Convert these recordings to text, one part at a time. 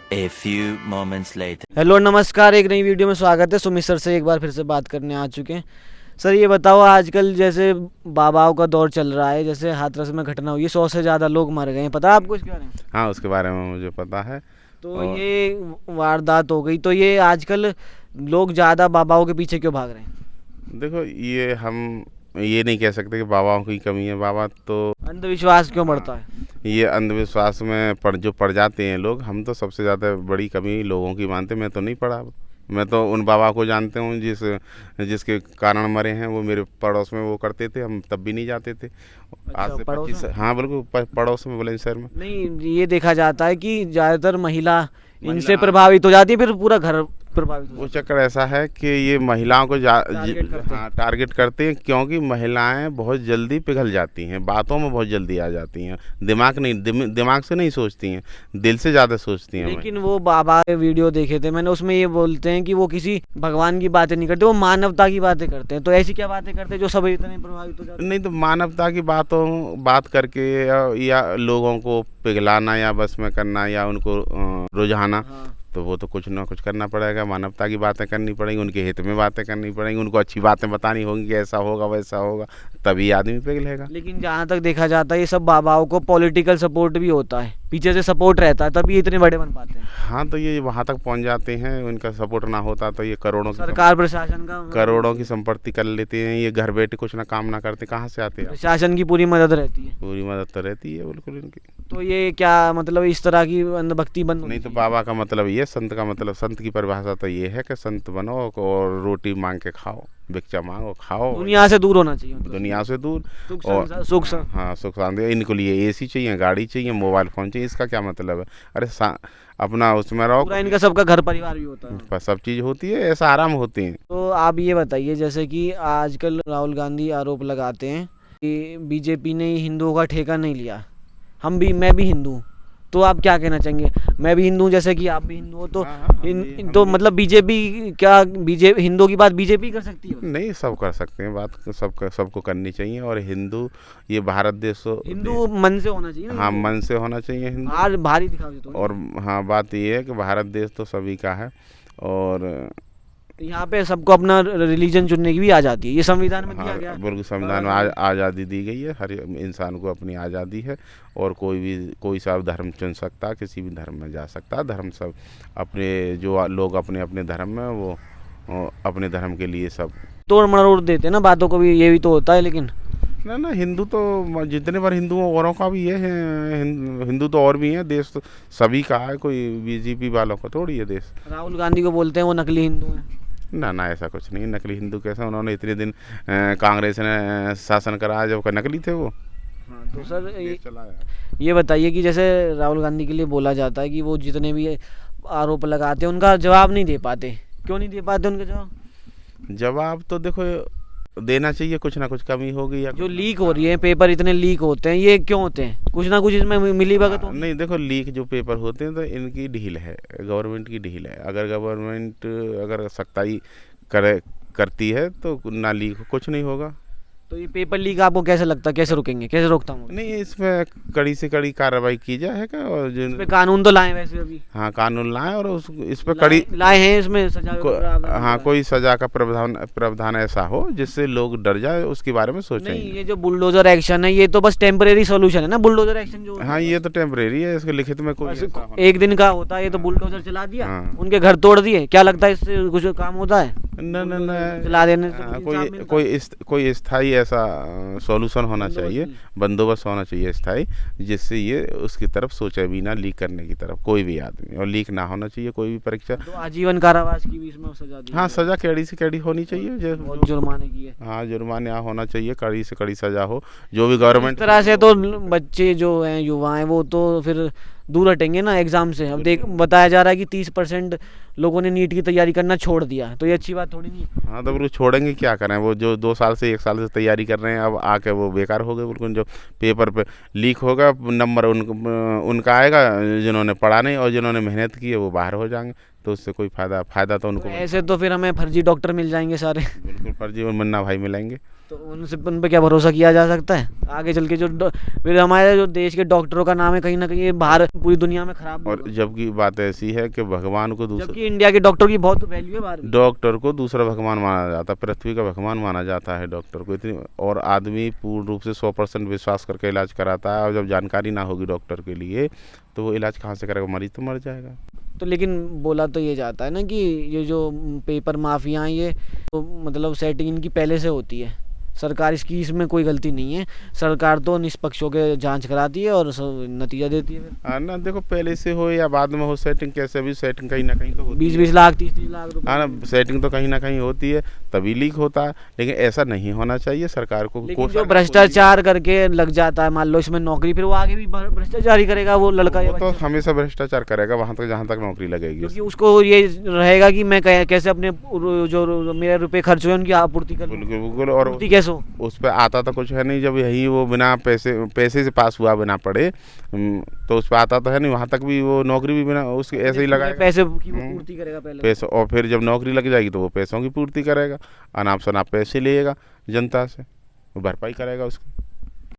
A few moments later. Hello नमस्कार, एक नई वीडियो में स्वागत है। सुमित सर से एक बार फिर से बात करने आ चुके हैं। सर ये बताओ, आजकल जैसे बाबाओं का दौर चल रहा है, जैसे हाथरस में घटना हुई, 100 से ज़्यादा लोग मर गए हैं, पता है आपको इसके बारे में? हाँ, उसके बारे में मुझे पता है। तो और ये वारदात हो गई, तो ये आजकल लोग ज़्यादा बाबाओं के पीछे क्यों भाग रहे हैं? देखो, ये हम ये नहीं कह सकते कि बाबाओं की कमी है। बाबा तो अंधविश्वास क्यों बढ़ता है? ये अंधविश्वास में पड़ जाते हैं लोग। हम तो सबसे ज़्यादा बड़ी कमी लोगों की मानते। मैं तो नहीं पढ़ा। मैं तो उन बाबा को जानते हूँ जिसके कारण मरे हैं। वो मेरे पड़ोस में वो करते थे, हम तब भी नहीं जाते थे। आज अच्छा, से पड़ोस 25 में? हाँ बिल्कुल, पड़ोस में, बुलंदशहर में। नहीं, ये देखा जाता है कि ज़्यादातर महिला इनसे महिला- प्रभावित हो जाती है, फिर पूरा घर प्रभावित हो वो जाता चक्कर ऐसा है कि ये महिलाओं को टारगेट करते हैं। हाँ, टारगेट करते हैं, क्योंकि महिलाएं बहुत जल्दी पिघल जाती हैं, बातों में बहुत जल्दी आ जाती हैं। दिमाग से नहीं सोचती हैं, दिल से ज़्यादा सोचती है। हैं। लेकिन वो बाबा के वीडियो देखे थे मैंने, उसमें ये बोलते हैं कि वो किसी भगवान की बातें नहीं करते, वो मानवता की बातें करते हैं। तो ऐसी क्या बातें करते हैं जो सब इतने प्रभावित हो जाते हैं? नहीं तो मानवता की बात करके या लोगों को पिघलाना या बस में करना या उनको रुझाना, हाँ। तो वो तो कुछ ना कुछ करना पड़ेगा। मानवता की बातें करनी पड़ेंगी, उनके हित में बातें करनी पड़ेंगी, उनको अच्छी बातें बतानी होंगी कि ऐसा होगा वैसा होगा, तभी आदमी पिघलेगा। लेकिन जहाँ तक देखा जाता है, ये सब बाबाओं को पॉलिटिकल सपोर्ट भी होता है, पीछे से सपोर्ट रहता है, तभी इतने बड़े बन पाते हैं। हाँ, तो ये वहाँ तक पहुँच जाते हैं। उनका सपोर्ट ना होता तो ये सरकार प्रशासन का करोड़ों की संपत्ति कर लेते हैं। ये घर बैठे कुछ ना काम ना करते, कहाँ से आते हैं? प्रशासन की पूरी मदद रहती है। पूरी मदद तो रहती है बिल्कुल इनकी। तो ये क्या मतलब, इस तरह की अंधभक्ति बंद होनी नहीं तो चाहिए? बाबा का मतलब ये, संत का मतलब, संत की परिभाषा तो ये है कि संत बनो और रोटी मांग के खाओ, भिक्षा मांगो, खाओ। दुनिया से दूर होना चाहिए, मतलब दुनिया से दूर। सुख और सुख हाँ, सुख शांति। इनको लिए एसी चाहिए, गाड़ी चाहिए, मोबाइल फ़ोन चाहिए। इसका क्या मतलब है? अरे अपना उसमें रहो। पूरा इनका सबका घर परिवार भी होता है। पर सब चीज़ होती है, ऐसा आराम होती है। तो आप ये बताइए, जैसे कि आजकल राहुल गांधी आरोप लगाते हैं कि बीजेपी ने हिंदुओं का ठेका नहीं लिया। मैं भी हिंदू हूँ, तो आप क्या कहना चाहेंगे? मैं भी हिंदू हूँ, जैसे कि आप भी हिंदू हो, तो हाँ, हाँ, तो मतलब बीजेपी क्या, बीजेपी हिंदुओं की बात बीजेपी कर सकती है? नहीं, सब कर सकते हैं बात, सबको करनी चाहिए। और हिंदू, ये भारत देश हिंदू मन से होना चाहिए ना? हाँ, मन से होना चाहिए हिंदू। आज भारी दिखावे तो और हाँ, बात ये है कि भारत देश तो सभी का है। और यहाँ पे सबको अपना रिलीजन चुनने की भी आज़ादी है, ये संविधान में दिया हाँ, गया है। बिल्कुल, संविधान में आज़ादी दी गई है। हर इंसान को अपनी आज़ादी है। और कोई सा धर्म चुन सकता है, किसी भी धर्म में जा सकता है। धर्म सब अपने, जो लोग अपने अपने धर्म में, वो अपने धर्म के लिए सब तोड़ मरोड़ देते हैं ना बातों को भी, ये भी तो होता है। लेकिन ना हिंदू तो जितने बार हिंदू हैं, औरों का भी ये है। हिंदू तो और भी हैं। देश तो सभी का है, कोई बीजेपी वालों का थोड़ी है देश। राहुल गांधी को बोलते हैं वो नकली हिंदू हैं। ना, ऐसा कुछ नहीं है। नकली हिंदू कैसा? उन्होंने इतने दिन कांग्रेस ने शासन कराया, जब नकली थे वो। हाँ, तो सर देश चलाया। ये बताइए कि जैसे राहुल गांधी के लिए बोला जाता है कि वो जितने भी आरोप लगाते हैं उनका जवाब नहीं दे पाते। क्यों नहीं दे पाते उनका जवाब? जवाब तो देखो देना चाहिए, कुछ ना कुछ कमी होगी या जो लीक हो रही है, पेपर इतने लीक होते हैं, ये क्यों होते हैं? कुछ ना कुछ इसमें मिली भगत हो। नहीं, देखो, लीक जो पेपर होते हैं तो इनकी ढील है, गवर्नमेंट की ढील है। अगर गवर्नमेंट अगर सख्ताई करती है तो ना लीक कुछ नहीं होगा। तो ये पेपर लीक आपको कैसे लगता है, कैसे रुकेंगे, कैसे रोकथाम होगी? नहीं, इसमें कड़ी से कड़ी कार्रवाई की जाए क्या? और इस पे कानून तो लाए वैसे अभी। हाँ, कानून लाएं और इस पर कड़ी लाए हैं, इसमें सजा का प्रावधान हाँ, है। कोई सजा का प्रावधान ऐसा हो जिससे लोग डर जाए, उसके बारे में सोचें। नहीं, ये जो बुलडोजर एक्शन है, ये तो बस टेम्परेरी सोल्यूशन है ना, बुलडोजर एक्शन जो हाँ, ये तो टेम्परेरी है। इसके लिखित में कोई बस ऐसा होना- एक दिन का होता है। ये तो बुलडोजर चला दिया, हाँ। उनके घर तोड़ दिए। क्या लगता है इससे कुछ काम होता है? न चला देने से कुछ कोई इंसाफ मिलता कोई स्थायी ऐसा सॉल्यूशन होना बंदोबस्त चाहिए, नहीं। बंदोबस्त होना चाहिए स्थायी, जिससे ये उसकी तरफ सोचे भी ना, लीक करने की तरफ कोई भी आदमी। और लीक ना होना चाहिए कोई भी परीक्षा। तो आजीवन कारावास की भी इसमें सजा दी हाँ, है। सजा कड़ी से कड़ी होनी चाहिए। बहुत जुर्माने की है। हाँ, जुर्माना होना चाहिए, कड़ी से कड़ी सजा हो। जो भी इस गवर्नमेंट तरह से तो बच्चे जो हैं, युवा हैं, वो तो फिर दूर हटेंगे ना एग्जाम से। अब बताया जा रहा है कि 30% लोगों ने नीट की तैयारी करना छोड़ दिया, तो ये अच्छी बात थोड़ी नहीं है। हाँ, तो बिल्कुल छोड़ेंगे, क्या करें? वो जो 2 साल से 1 साल से तैयारी कर रहे हैं, अब आके वो बेकार हो गए बिल्कुल। जो पेपर पे लीक होगा, नंबर उनका आएगा जिन्होंने पढ़ा नहीं, और जिन्होंने मेहनत की है वो बाहर हो जाएंगे। तो उससे कोई फ़ायदा तो उनको ऐसे तो फिर हमें फर्जी डॉक्टर मिल जाएंगे सारे, बिल्कुल फर्जी और मुन्ना भाई मिलेंगे। तो उन पे क्या भरोसा किया जा सकता है आगे चल के? फिर हमारे जो देश के डॉक्टरों का नाम है कहीं ना कहीं बाहर पूरी दुनिया में खराब और होगा। जबकि बात ऐसी है कि भगवान को जबकि इंडिया के डॉक्टर की बहुत वैल्यू है बाहर भी। डॉक्टर को दूसरा भगवान माना जाता है, पृथ्वी का भगवान माना जाता है डॉक्टर को इतनी, और आदमी पूर्ण रूप से 100% विश्वास करके इलाज कराता है, और जब जानकारी ना होगी डॉक्टर के लिए तो वो इलाज कहाँ से करेगा, मरीज तो मर जाएगा। तो लेकिन बोला तो ये जाता है ना कि ये जो पेपर माफिया हैं ये तो मतलब सेटिंग इनकी पहले से होती है, सरकार इसकी इसमें कोई गलती नहीं है, सरकार तो निष्पक्ष होकर जांच कराती है और नतीजा देती है फिर। हाँ ना, देखो पहले से हो या बाद में हो सेटिंग, कैसे भी सेटिंग कहीं ना कहीं तो होती 20-20 लाख 30-30 लाख रुपए। हाँ ना, सेटिंग तो कहीं ना कहीं होती है, तभी लीक होता है, लेकिन ऐसा नहीं होना चाहिए। सरकार को लेकिन जो भ्रष्टाचार करके लग जाता है, मान लो इसमें नौकरी, फिर वो आगे भी भ्रष्टाचार ही करेगा वो लड़का या वो तो बच्चा। हमेशा भ्रष्टाचार करेगा वहाँ तक जहाँ तक नौकरी लगेगी। क्योंकि उसको ये रहेगा कि मैं कैसे अपने जो मेरे रुपए खर्च हुए उनकी आपूर्ति कर लूं। बिल्कुल बिल्कुल, और आपूर्ति कैसे हो? उस पर आता तो कुछ है नहीं, जब यही वो बिना पैसे से पास हुआ बिना पढ़े, तो उस पर आता तो है नहीं, वहाँ तक भी वो नौकरी भी बिना उसके ऐसे ही लगाएगा, पैसे की वो पूर्ति करेगा पहले। पैसे, और फिर जब नौकरी लग जाएगी तो वो पैसों की पूर्ति करेगा, अनाप शनाप पैसे लेगा जनता से, वो भरपाई करेगा उसकी।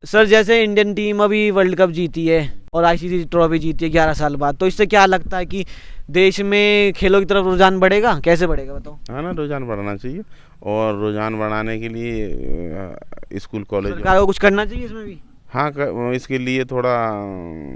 सर जैसे इंडियन टीम अभी वर्ल्ड कप जीती है और आईसीसी ट्रॉफी जीती है 11 साल बाद, तो इससे क्या लगता है कि देश में खेलों की तरफ रुझान बढ़ेगा? कैसे बढ़ेगा बताओ? हाँ ना, रुझान बढ़ाना चाहिए, और रुझान बढ़ाने के लिए स्कूल कॉलेज सरकार को कुछ करना चाहिए इसमें भी, हाँ इसके लिए थोड़ा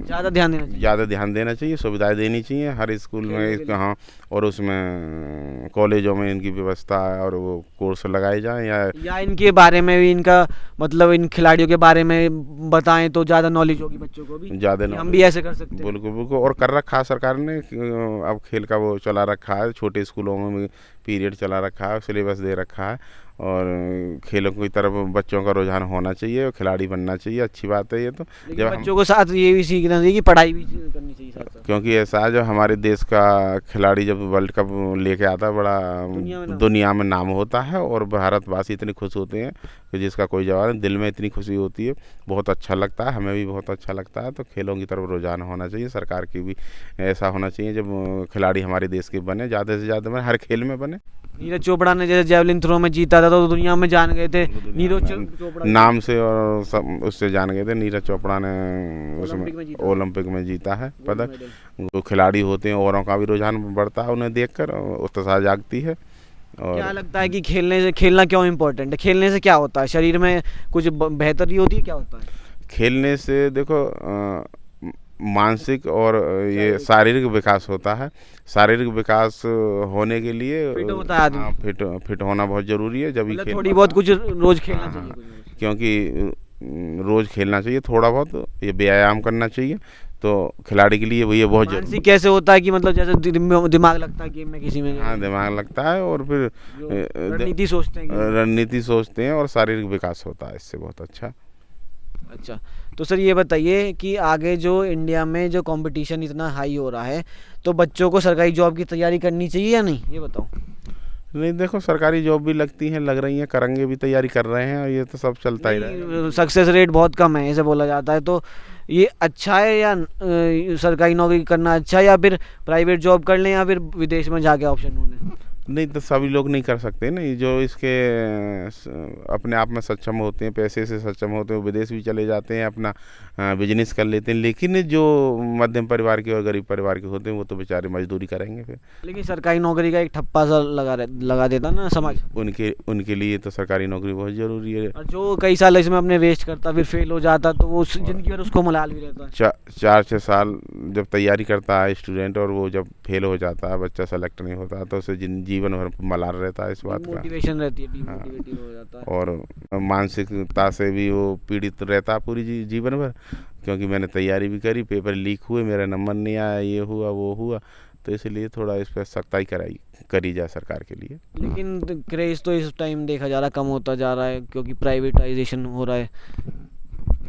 ज़्यादा ध्यान देना चाहिए। ज़्यादा ध्यान देना चाहिए, सुविधाएं देनी चाहिए हर स्कूल में इसका। हाँ, और उसमें कॉलेजों में इनकी व्यवस्था और वो कोर्स लगाए जाएं, या इनके बारे में भी, इनका मतलब इन खिलाड़ियों के बारे में बताएं तो ज़्यादा नॉलेज होगी बच्चों को भी, ज़्यादा हम भी ऐसे कर सकते हैं। बिल्कुल बिल्कुल, और कर रखा है सरकार ने, अब खेल का वो चला रखा है, छोटे स्कूलों में पीरियड चला रखा है, सिलेबस दे रखा है, और खेलों की तरफ बच्चों का रुझान होना चाहिए और खिलाड़ी बनना चाहिए, अच्छी बात है ये तो। जब बच्चों को साथ ये भी सीखना चाहिए कि पढ़ाई भी करनी चाहिए साथ साथ। क्योंकि ऐसा है, जब हमारे देश का खिलाड़ी जब वर्ल्ड कप लेके आता है, बड़ा दुनिया में नाम होता है, और भारतवासी इतने खुश होते हैं कि जिसका कोई जवाब नहीं, दिल में इतनी खुशी होती है, बहुत अच्छा लगता है, हमें भी बहुत अच्छा लगता है। तो खेलों की तरफ रुझान होना चाहिए, सरकार की भी ऐसा होना चाहिए, जब खिलाड़ी हमारे देश के बने, ज़्यादा से ज़्यादा हर खेल में बने। नीरज चोपड़ा ने जैसे जेवलिन थ्रो में जीता था तो दुनिया में जान गए थे, नीरज चोपड़ा नाम से और सब उससे जान गए थे। नीरज चोपड़ा ने उसमें ओलंपिक में जीता है पदक। जो खिलाड़ी होते हैं औरों का भी रुझान बढ़ता है, उन्हें देखकर उत्साह जागती है। और क्या लगता है कि खेलना क्यों इम्पोर्टेंट है? खेलने से क्या होता है? शरीर में कुछ बेहतरी होती है? क्या होता है खेलने से? देखो मानसिक और ये शारीरिक विकास होता है। शारीरिक विकास होने के लिए फिट होता है आदमी। फिट होना बहुत ज़रूरी है। जब भी मतलब थोड़ी बहुत कुछ रोज खेलना चाहिए क्योंकि रोज़ खेलना चाहिए, थोड़ा बहुत ये व्यायाम करना चाहिए, तो खिलाड़ी के लिए ये बहुत जरूरी। मानसिक कैसे होता है कि मतलब जैसे दिमाग लगता है गेम में किसी में? हाँ, दिमाग लगता है, और फिर रणनीति सोचते हैं और शारीरिक विकास होता है इससे बहुत अच्छा। अच्छा, तो सर ये बताइए कि आगे जो इंडिया में जो कंपटीशन इतना हाई हो रहा है, तो बच्चों को सरकारी जॉब की तैयारी करनी चाहिए या नहीं, ये बताओ? नहीं, देखो सरकारी जॉब भी लगती हैं, लग रही हैं, करेंगे भी, तैयारी कर रहे हैं, और ये तो सब चलता ही रहेगा। सक्सेस रेट बहुत कम है ऐसे बोला जाता है, तो ये अच्छा है या सरकारी नौकरी करना अच्छा है, या फिर प्राइवेट जॉब कर लें, या फिर विदेश में जाके ऑप्शन ढूंढें? नहीं, तो सभी लोग नहीं कर सकते ना, जो इसके अपने आप में सक्षम होते हैं, पैसे से सक्षम होते हैं, विदेश भी चले जाते हैं, अपना बिजनेस कर लेते हैं। लेकिन जो मध्यम परिवार के और गरीब परिवार के होते हैं, वो तो बेचारे मजदूरी करेंगे फिर। लेकिन सरकारी नौकरी का एक ठप्पा सा लगा देता ना समाज। उनके लिए तो सरकारी नौकरी बहुत ज़रूरी है। और जो कई साल इसमें अपने वेस्ट करता, फिर फेल हो जाता, तो वो जिंदगी भर उसको मलाल भी रहता है। 4-6 साल जब तैयारी करता है स्टूडेंट, और वो जब फेल हो जाता है, बच्चा सेलेक्ट नहीं होता, तो उसे जीवन भर मलाल रहता है इस बात का। मोटिवेशन रहती है, डीमोटिवेटेड हो जाता है, और मानसिकता से भी वो पीड़ित रहता है पूरी जीवन भर, क्योंकि मैंने तैयारी भी करी, पेपर लीक हुए, मेरा नंबर नहीं आया, ये हुआ वो हुआ। तो इसलिए थोड़ा इस पर सख्ताई करी जाए सरकार के लिए। लेकिन क्रेज तो इस टाइम देखा जा रहा है कम होता जा रहा है, क्योंकि प्राइवेटाइजेशन हो रहा है,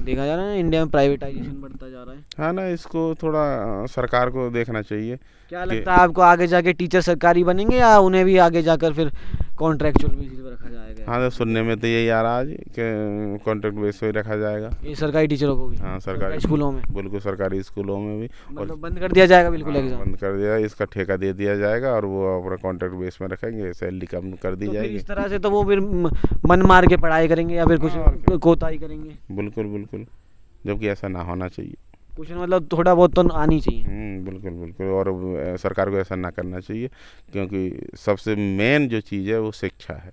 देखा जा रहा है इंडिया में प्राइवेटाइजेशन बढ़ता जा रहा है। हाँ ना, इसको थोड़ा सरकार को देखना चाहिए। क्या लगता है आपको, आगे जाके टीचर सरकारी बनेंगे, या उन्हें भी आगे जाकर फिर कॉन्ट्रैक्चुअल बेसिस पर रखा जाएगा? हाँ तो सुनने में तो यही आ रहा है जी कि कॉन्ट्रैक्ट बेस पे रखा जाएगा। ये सरकारी टीचरों को भी? हाँ सरकारी स्कूलों में? बिल्कुल सरकारी स्कूलों में भी। मतलब बंद कर दिया जाएगा बिल्कुल हाँ, एग्जाम? बंद कर दिया, इसका ठेका दे दिया जाएगा और वो अपना कॉन्ट्रैक्ट बेस में रखेंगे, सैलरी कम कर दी तो फिर जाएगी। इस तरह से तो वो फिर मन मार के पढ़ाई करेंगे या फिर कुछ कोताही करेंगे? बिल्कुल बिल्कुल, जबकि ऐसा ना होना चाहिए। कुछ मतलब थोड़ा बहुत तो आनी चाहिए। बिल्कुल बिल्कुल, और सरकार को ऐसा ना करना चाहिए, क्योंकि सबसे मेन जो चीज़ है वो शिक्षा है।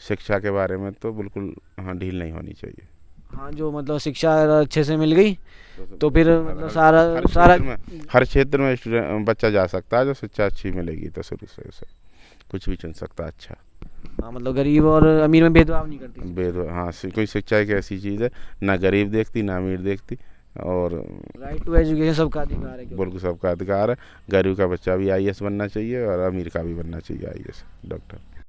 शिक्षा के बारे में तो बिल्कुल हाँ ढील नहीं होनी चाहिए। हाँ, जो मतलब शिक्षा अच्छे से मिल गई तो फिर मतलब हर क्षेत्र में स्टूडेंट बच्चा जा सकता है, जो शिक्षा अच्छी मिलेगी तो शुरू से उसे कुछ भी चुन सकता है। अच्छा हाँ, मतलब गरीब और अमीर में भेदभाव नहीं करती भेदभाव, हाँ कोई शिक्षा एक ऐसी चीज़ है ना गरीब देखती ना अमीर देखती, और राइट टू एजुकेशन सबका अधिकार है। बिल्कुल सबका अधिकार है। गरीब का बच्चा भी आईएएस बनना चाहिए और अमीर का भी बनना चाहिए आईएएस डॉक्टर।